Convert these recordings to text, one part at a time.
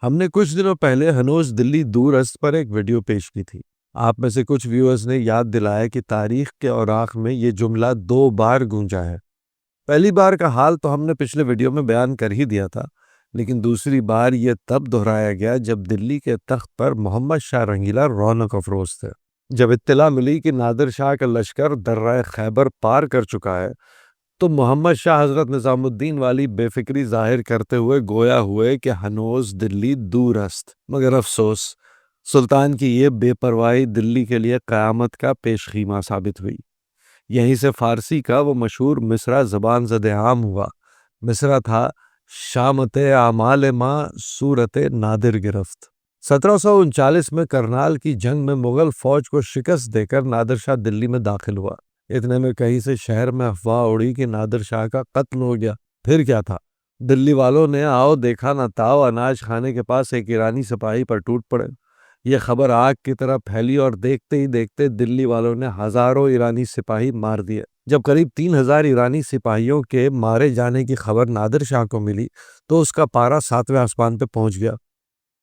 ہم نے کچھ دنوں پہلے ہنوز دلی دور است پر ایک ویڈیو پیش کی تھی۔ آپ میں سے کچھ ویورز نے یاد دلایا کہ تاریخ کے اوراق میں یہ جملہ 2 بار گونجا ہے۔ پہلی بار کا حال تو ہم نے پچھلے ویڈیو میں بیان کر ہی دیا تھا، لیکن دوسری بار یہ تب دہرایا گیا جب دلی کے تخت پر محمد شاہ رنگیلا رونق افروز تھے۔ جب اطلاع ملی کہ نادر شاہ کا لشکر درہ خیبر پار کر چکا ہے تو محمد شاہ حضرت نظام الدین والی بے فکری ظاہر کرتے ہوئے گویا ہوئے کہ ہنوز دلی دور است، مگر افسوس سلطان کی یہ بے پرواہی دلی کے لیے قیامت کا پیش خیمہ ثابت ہوئی۔ یہیں سے فارسی کا وہ مشہور مصرع زبان زد عام ہوا۔ مصرع تھا: شامت اعمال ماں صورت نادر گرفت۔ 1739 میں کرنال کی جنگ میں مغل فوج کو شکست دے کر نادر شاہ دلی میں داخل ہوا۔ اتنے میں کہیں سے شہر میں افواہ اڑی کہ نادر شاہ کا قتل ہو گیا۔ پھر کیا تھا؟ دلی والوں نے آؤ دیکھا نہ تاؤ اناج خانے کے پاس ایک ایرانی سپاہی پر ٹوٹ پڑے۔ یہ خبر آگ کی طرح پھیلی اور دیکھتے ہی دیکھتے دلی والوں نے ہزاروں ایرانی سپاہی مار دیے۔ جب قریب 3000 ایرانی سپاہیوں کے مارے جانے کی خبر نادر شاہ کو ملی تو اس کا پارا 7ویں آسمان پہ پہنچ گیا۔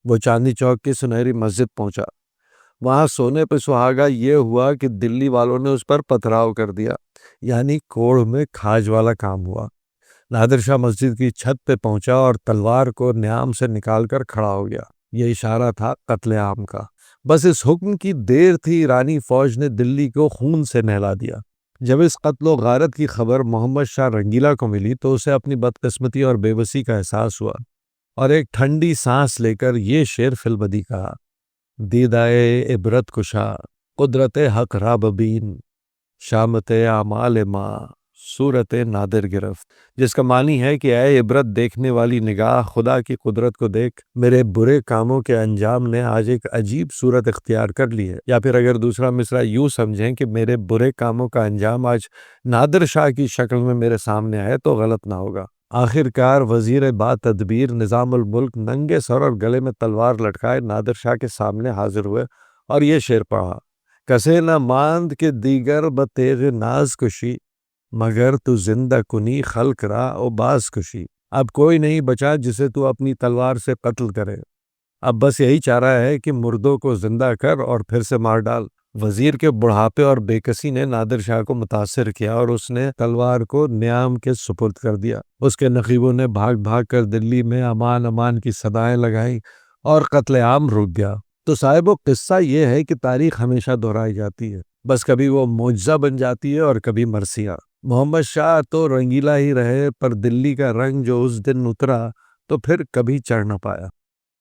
وہ چاندنی چوک کی سنہری مسجد پہنچا۔ وہاں سونے پہ سہاگا یہ ہوا کہ دلی والوں نے اس پر پتھراؤ کر دیا، یعنی کوڑھ میں کھاج والا کام ہوا۔ نادر شاہ مسجد کی چھت پہ پہنچا اور تلوار کو نیام سے نکال کر کھڑا ہو گیا۔ یہ اشارہ تھا قتل عام کا۔ بس اس حکم کی دیر تھی، ایرانی فوج نے دلی کو خون سے نہلا دیا۔ جب اس قتل و غارت کی خبر محمد شاہ رنگیلا کو ملی تو اسے اپنی بدقسمتی اور بے بسی کا احساس ہوا، اور ایک ٹھنڈی سانس لے کر یہ شعر فی البدی کہا: دیدائے عبرت کشا قدرت حق را ببین، شامت اعمال ماں صورت نادر گرفت، جس کا معنی ہے کہ اے عبرت دیکھنے والی نگاہ، خدا کی قدرت کو دیکھ، میرے برے کاموں کے انجام نے آج ایک عجیب صورت اختیار کر لی ہے۔ یا پھر اگر دوسرا مصرع یوں سمجھیں کہ میرے برے کاموں کا انجام آج نادر شاہ کی شکل میں میرے سامنے آئے تو غلط نہ ہوگا۔ آخر کار وزیر با تدبیر نظام الملک ننگے سر اور گلے میں تلوار لٹکائے نادر شاہ کے سامنے حاضر ہوئے اور یہ شعر پڑھا: کسے نہ ماند کے دیگر بتیغ ناز کشی، مگر تو زندہ کنی خلق را او باز کشی۔ اب کوئی نہیں بچا جسے تو اپنی تلوار سے قتل کرے، اب بس یہی چاہ رہا ہے کہ مردوں کو زندہ کر اور پھر سے مار ڈال۔ وزیر کے بڑھاپے اور بے کسی نے نادر شاہ کو متاثر کیا اور اس نے تلوار کو نیام کے سپرد کر دیا۔ اس کے نقیبوں نے بھاگ بھاگ کر دلی میں امان امان کی صدائیں لگائیں اور قتل عام رک گیا۔ تو صاحب قصہ یہ ہے کہ تاریخ ہمیشہ دہرائی جاتی ہے، بس کبھی وہ معجزہ بن جاتی ہے اور کبھی مرثیہ۔ محمد شاہ تو رنگیلا ہی رہے، پر دلی کا رنگ جو اس دن اترا تو پھر کبھی چڑھ نہ پایا۔